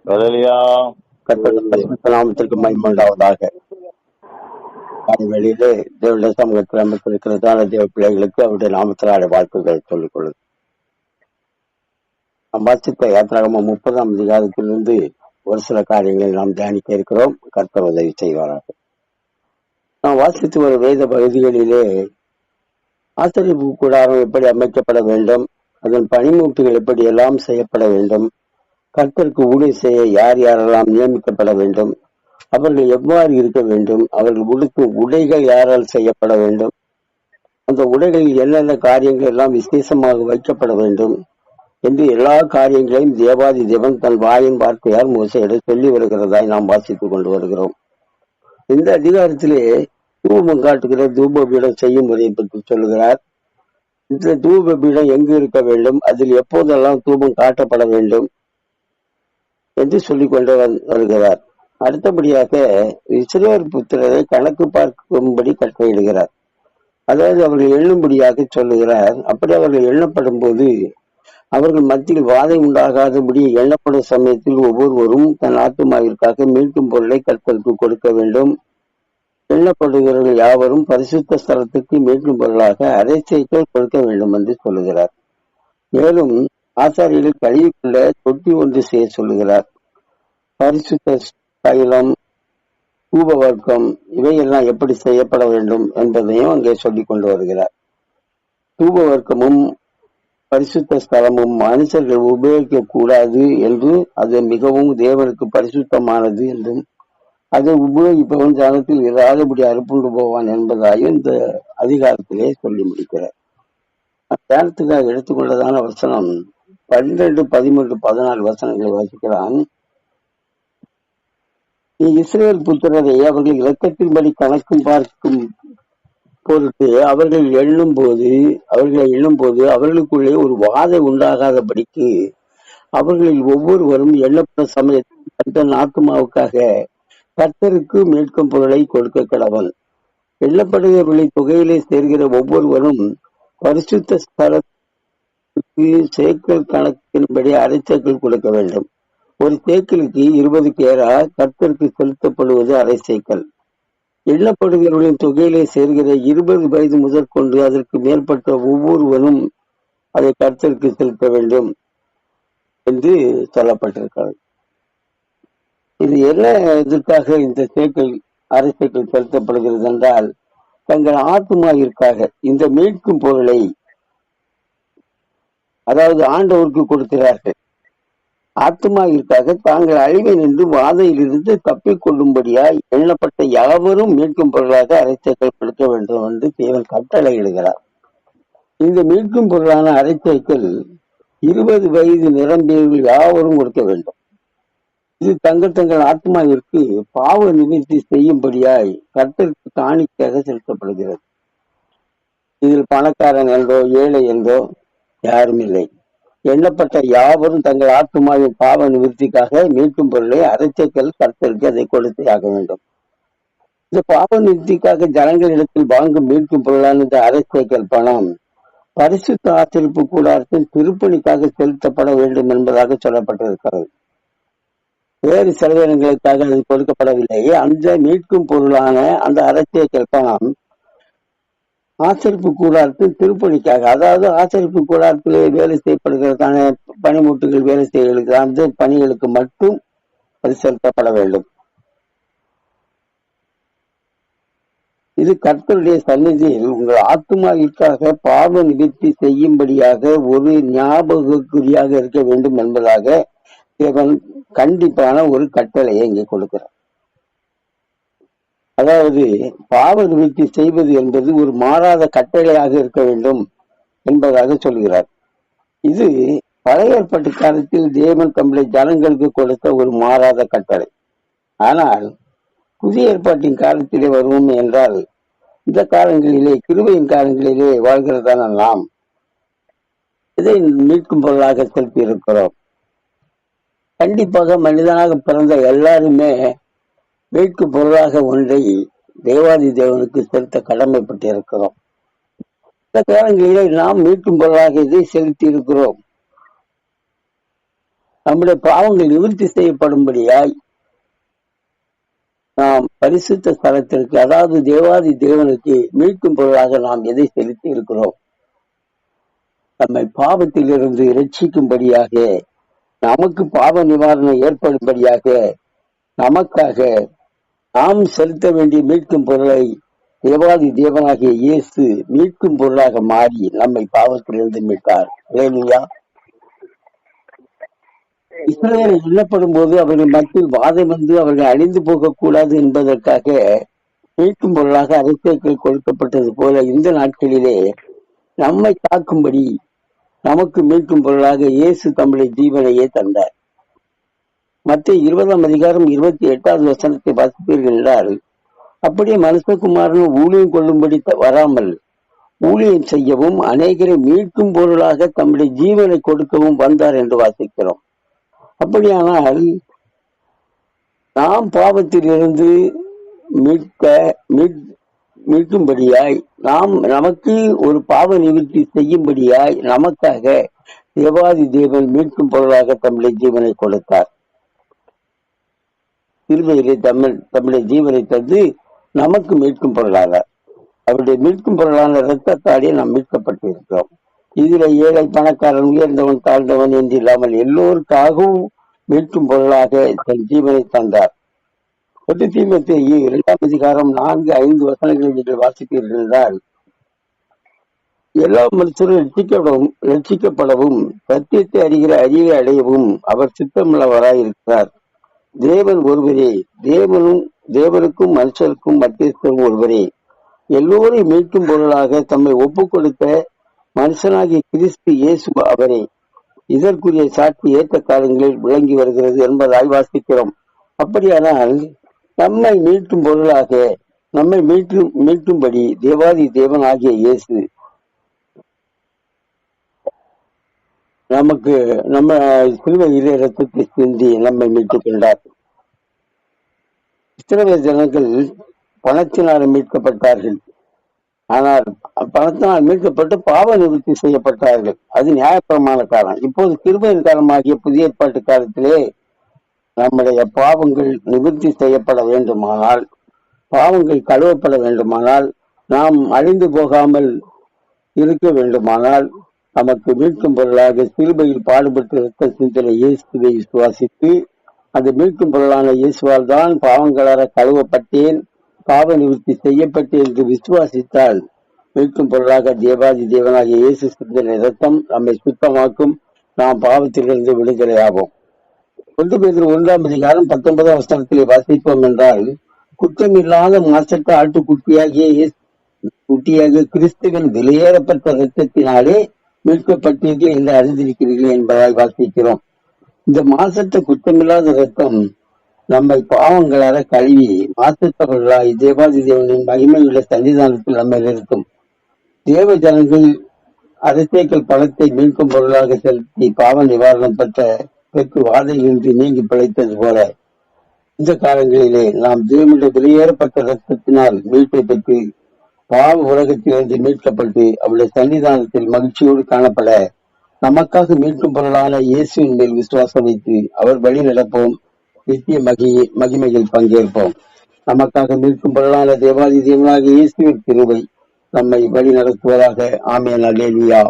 ஹல்லேலூயா. நாமத்திற்கு மகிமையுண்டாவதாக. வெளியிலே தேவனுடைய சமூகத்தில் அமைத்திருக்கிறதான தேவ பிள்ளைகளுக்கு அவருடைய நாமத்தினால வாழ்த்துக்கள் சொல்லிக் கொள்ளுது. நாம் வாசித்த யாத்திராகமம் 30ஆம் அதிகாரத்திலிருந்து ஒரு சில காரியங்களை நாம் தியானிக்க இருக்கிறோம். கர்த்தர் உதவி செய்வாராக. நாம் வாசித்து வரும் வேத பகுதிகளிலே ஆசரிப்பு கூடாரம் எப்படி அமைக்கப்பட வேண்டும், அதன் பணிமூட்டுகள் எப்படி எல்லாம் செய்யப்பட வேண்டும், கர்த்தருக்கு ஊழியம் செய்ய யார் யாரெல்லாம் நியமிக்கப்பட வேண்டும், அவர்கள் எவ்வாறு இருக்க வேண்டும், அவர்கள் உடுக்கும் உடைகள் யாரால் செய்யப்பட வேண்டும், அந்த உடைகளில் என்னென்ன காரியங்கள் எல்லாம் விசேஷமாக வைக்கப்பட வேண்டும் என்று எல்லா காரியங்களையும் தேவாதி தேவன் தன் வாயின் வார்த்தையால் மோசையிடம் சொல்லி வருகிறதாய் நாம் வாசித்துக் கொண்டு வருகிறோம். இந்த அதிகாரத்திலே தூபம் காட்டுகிற தூப பீடம் செய்யும் முறையை பற்றி சொல்லுகிறார். இந்த தூப பீடம் எங்கு இருக்க வேண்டும், அதில் எப்போதெல்லாம் தூபம் காட்டப்பட வேண்டும் என்று சொல்லிக் கொண்டு வருகிறார். அடுத்தபடியாக இஸ்ரவேல் புத்திரரை கணக்கு பார்க்கும்படி கட்டளையிடுகிறார். அதாவது அவர்கள் எண்ணும்படியாக சொல்லுகிறார். அப்படி அவர்கள் எண்ணப்படும் போது அவர்கள் மத்தியில் வாதம் உண்டாகாதபடி எண்ணப்படும் சமயத்தில் ஒவ்வொருவரும் தன் ஆத்துமாவிற்காக மீட்கும் பொருளை கர்த்தருக்கு கொடுக்க வேண்டும். எண்ணப்படுகிறவர்கள் யாவரும் பரிசுத்த ஸ்தலத்துக்கு மீட்கும் பொருளாக அரை சேக்கல் கொடுக்க வேண்டும் என்று சொல்லுகிறார். மேலும் ஆசாரியர்கள் கழுவிக்கொள்ள தொட்டி ஒன்று செய்ய சொல்லுகிறார். பரிசுத்த தைலம், தூப வர்க்கம் இவையெல்லாம் எப்படி செய்யப்பட வேண்டும் என்பதையும் அங்கே சொல்லிக் கொண்டு வருகிறார். தூப வர்க்கமும் பரிசுத்த ஸ்தலமும் மனுஷர்கள் உபயோகிக்க கூடாது என்று, அது மிகவும் தேவனுக்கு பரிசுத்தமானது என்றும், அதை உபயோகிப்பவன் ஜனத்தில் இராதபடி அறுப்புண்டு போவான் என்பதாயும் இந்த அதிகாரத்திலே சொல்லி முடிக்கிறார். தியானத்துக்காக எடுத்துக்கொண்டதான வசனம் 12, 13, 14 வசனங்களை வாசிக்கிறான். நீ இஸ்ரவேல் புத்திரரை அவர்கள் இலக்கத்தின்படி கணக்கும் பார்க்கும் பொருட்டு அவர்களை எண்ணும் போது அவர்களுக்குள்ளே ஒரு வாதை உண்டாகாதபடிக்கு அவர்களில் ஒவ்வொருவரும் எண்ணப்படும் சமயத்தில் தன் ஆத்துமாவுக்காக கர்த்தருக்கு மீட்கும் பொருளை கொடுக்க கடவன். எண்ணப்படுகிறவர்களை தொகையிலே சேர்கிற ஒவ்வொருவரும் பரிசுத்த ஸ்தலத்துக்கு சேக்கல் கணக்கின்படி அரை சேக்கல் கொடுக்க வேண்டும். ஒரு சேக்கலுக்கு 20 கேரா கர்த்தருக்கு செலுத்தப்படுவது அரை சேக்கல். எண்ணப்படுகிறவர்களின் தொகையிலே சேர்கிற 20 வயது முதற்கொண்டு அதற்கு மேற்பட்ட ஒவ்வொருவரும் அதை கர்த்தருக்கு செலுத்த வேண்டும் என்று சொல்லப்பட்டிருக்கிறது. இது என்ன இதற்காக இந்த சேக்கல் அரை சேக்கல் செலுத்தப்படுகிறது என்றால், தங்கள் ஆத்துமாவிற்காக இந்த மீட்கும் பொருளை, அதாவது ஆண்டவருக்கு கொடுக்கிறார்கள். ஆத்துமாவிற்காக தாங்கள் அழிவை நின்று வாதையிலிருந்து தப்பிக்கொள்ளும்படியாய் எண்ணப்பட்ட யாவரும் மீட்கும் பொருளாக அரை சேக்கல் கொடுக்க வேண்டும் என்று தேவன் கட்டளையிடுகிறார். இந்த மீட்கும் பொருளான அரை சேக்கல் 20 வயது நிரம்பியவர்கள் யாவரும் கொடுக்க வேண்டும். இது தங்கள் ஆத்மாவிற்கு பாவ நிவர்த்தி செய்யும்படியாய் கர்த்தருக்கு காணிக்கையாக செலுத்தப்படுகிறது. இதில் பணக்காரன் என்றோ ஏழை என்றோ யாரும் இல்லை. எண்ணப்பட்ட யாவரும் தங்கள் ஆத்மாவின் பாவ நிவர்த்திக்காக மீட்கும் பொருளை அரை சேக்கல் கர்த்தருக்கு அதை கொடுத்தே ஆக வேண்டும். இந்த பாவ நிவர்த்திக்காக ஜனங்களிடத்தில் வாங்கும் மீட்கும் பொருளான இந்த அரை சேக்கல் பணம் பரிசுத்த ஆசரிப்பு கூடாரத்தின் திருப்பணிக்காக செலுத்தப்பட வேண்டும் என்பதாக சொல்லப்பட்டிருக்கிறது. வேறு செலவினங்களுக்காக அது கொடுக்கப்படவில்லை. அந்த மீட்கும் பொருளான அந்த அரை சேக்கல் பணம் ஆசரிப்பு கூடாரத்தின் திருப்பணிக்காக, அதாவது ஆசரிப்பு கூடாரத்திலே வேலை செய்யப்படுகிறதான பணிமூட்டுகள் வேலை செய்ய அந்த பணிகளுக்கு மட்டும் அது செலுத்தப்பட வேண்டும். இது கர்த்தருடைய சந்நிதியில் உங்கள் ஆத்துமாவிற்காக பாவ நிவர்த்தி செய்யும்படியாக ஒரு ஞாபகக்குறியாக இருக்க வேண்டும் என்பதாக தேவன் கண்டிப்பான ஒரு கட்டளையை இங்கே கொடுக்கிறார். அதாவது பாவ நிவர்த்தி செய்வது என்பது ஒரு மாறாத கட்டளையாக இருக்க வேண்டும் என்பதாக சொல்கிறார். இது பழைய ஏற்பாட்டு காலத்தில் தேவன் தம்முடைய ஜனங்களுக்கு கொடுத்த ஒரு மாறாத கட்டளை. ஆனால் புதிய ஏற்பாட்டின் காலத்திலே வருவோம் என்றால், இந்த காலங்களிலே கிருபையின் காலங்களிலே வாழ்கிறதான நாம் இதை மீட்கும் பொருளாக செலுத்தி இருக்கிறோம். கண்டிப்பாக மனிதனாக பிறந்த எல்லாருமே மீட்கும் பொருளாக ஒன்றை தேவாதி தேவனுக்கு செலுத்த கடமைப்பட்டு இருக்கிறோம். இந்த காலங்களிலே நாம் மீட்கும் பொருளாக இதை செலுத்தி இருக்கிறோம். நம்முடைய பாவங்கள் நிவர்த்தி செய்யப்படும்படியாய் நாம் பரிசுத்த ஸ்தலத்திற்கு, அதாவது தேவாதி தேவனுக்கு மீட்கும் பொருளாக நாம் எதை செலுத்தி இருக்கிறோம்? நம்மை பாவத்திலிருந்து இரட்சிக்கும்படியாக, நமக்கு பாவ நிவாரணம் ஏற்படும்படியாக, நமக்காக நாம் செலுத்த வேண்டிய மீட்கும் பொருளை தேவாதி தேவனாகிய இயேசு மீட்கும் பொருளாக மாறி நம்மை பாவத்திலிருந்து மீட்டார். அல்லேலூயா. இஸ்ரவேல் எண்ணப்படும் போது அவர்கள் மத்தியில் வாதம் வந்து அவர்கள் அழிந்து போகக்கூடாது என்பதற்காக மீட்கும் பொருளாக அரசியல் கொடுக்கப்பட்டது போல இந்த நாட்களிலே நம்மை காக்கும்படி நமக்கு மீட்கும் பொருளாக இயேசு தம்முடைய ஜீவனையே தந்தார். மத்திய 20:28 வசனத்தை வாசிப்பீர்கள் என்றால், அப்படியே மனுஷகுமாரன் ஊழியம் கொள்ளும்படி வராமல் ஊழியம் செய்யவும் அநேகரை மீட்கும் பொருளாக தம்முடைய ஜீவனை கொடுக்கவும் வந்தார் என்று வாசிக்கிறோம். அப்படியானால் நாம் பாவத்தில் இருந்து மீட்கும்படியாய், நமக்கு ஒரு பாவ நிவர்த்தி செய்யும்படியாய் நமக்காக தேவாதி தேவன் மீட்கும் பொருளாக தம்முடைய ஜீவனை கொடுத்தார். சிலுவையிலே தம்முடைய ஜீவனை தந்து நமக்கு மீட்கும் பொருளாக, அவருடைய மீட்கும் பொருளான இரத்தத்தாலே நாம் மீட்கப்பட்டு இருக்கிறோம். இதுல ஏழை பணக்காரன் உயர்ந்தவன் தாழ்ந்தவன் என்று இல்லாமல் எல்லோருக்காகவும் மீட்கும் பொருளாக தன் ஜீவனை தந்தார். 1 தீமோத்தேயு 2:4-5 வசனங்களை நீங்கள் வாசிப்பீர்கள் என்றால், எல்லா மனுஷரும் ரட்சிக்கப்படவும் சத்தியத்தை அறிகிற அறிவை அடையவும் அவர் சித்தமுள்ளவராய் இருக்கிறார். தேவன் ஒருவரே, தேவனுக்கும் மனுஷருக்கும் மத்தியஸ்தரும் ஒருவரே. எல்லோரையும் மீட்கும் பொருளாக தம்மை ஒப்புக் கொடுத்த மனுஷனாகிய கிறிஸ்து இயேசு அவரே. இதற்குரிய சாட்சி ஏற்ற காலங்களில் விளங்கி வருகிறது என்பதாய் வாசிக்கிறோம். அப்படியானால் நம்மை மீட்கும் பொருளாக, நம்மை மீட்கும்படி தேவாதி தேவன் ஆகிய இயேசு நமக்கு நம்ம சிலுவையிலே இரத்தத்தை சிந்தி நம்மை மீட்டுக் கொண்டார். இஸ்ரவேல் ஜனங்கள் பணத்தினால் மீட்கப்பட்டார்கள். ஆனால் பணத்தினால் மீட்கப்பட்டு பாவ நிவர்த்தி செய்யப்பட்டார்கள். அது நியாயப்பிரமாண காலம். இப்போது கிருபையின் காலமாகிய புதிய ஏற்பாட்டு காலத்திலே நம்முடைய பாவங்கள் நிவர்த்தி செய்யப்பட வேண்டுமானால், பாவங்கள் கழுவப்பட வேண்டுமானால், நாம் அழிந்து போகாமல் இருக்க வேண்டுமானால், நமக்கு மீட்கும் பொருளாக சிலுவையில் பாடுபட்டு இரத்த சிந்தனை இயேசுவை விசுவாசித்து, அந்த மீட்கும் பொருளான இயேசுவால் தான் பாவங்களாக கழுவப்பட்டேன், பாவ நிவர்த்தி செய்யப்பட்டேன் என்று விசுவாசித்தால் மீட்கும் பொருளாக தேவாதி தேவனாகிய இயேசு சிந்தனை இரத்தம் நம்மை சுத்தமாக்கும். நாம் பாவத்திலிருந்து விடுதலையாகும். 1 பேதுரு 1:19 வசனத்திலே வாசிப்போம் என்றால், குற்றமில்லாத மாசற்ற ஆட்டுக்குட்டியாகிய கிறிஸ்துவின் வெளியேறப்பட்ட இரத்தத்தினாலே மீட்கப்பட்டீர்கள் என்று அறிந்திருக்கிறீர்கள் என்பதாய் வாசிக்கிறோம். இந்த மாசற்ற குற்றமில்லாத இரத்தம் நம்மை பாவங்களாக கழுவி மாசற்றவர்களாய் தேவாதி தேவனின் மகிமையுள்ள சன்னிதானத்தில் நம்மை நிறுத்தும். தேவ ஜனங்கள் அரசேக்கள் பணத்தை மீட்கும் பொருளாக செலுத்தி பாவ நிவாரணம் பெற்று வாதையின்றி நீங்கி பிழைத்தது போல, இந்த காலங்களிலே நாம் தேவனுடைய வெளியேறப்பட்ட இரத்தத்தினால் மீட்பை பெற்று பாவ உலகத்திலிருந்து மீட்கப்பட்டு அவருடைய சன்னிதானத்தில் மகிழ்ச்சியோடு காணப்பட, நமக்காக மீட்கும் பொருளான இயேசுவின் மேல் விசுவாசம் வைத்து அவர் வழி நடப்போம். நித்திய மகிமையில் பங்கேற்போம். நமக்காக மீட்கும் பொருளான தேவாதி தேவனாகிய இயேசுவின் கிருபை நம்மை வழி நடத்துவதாக. ஆமென். அல்லேலூயா.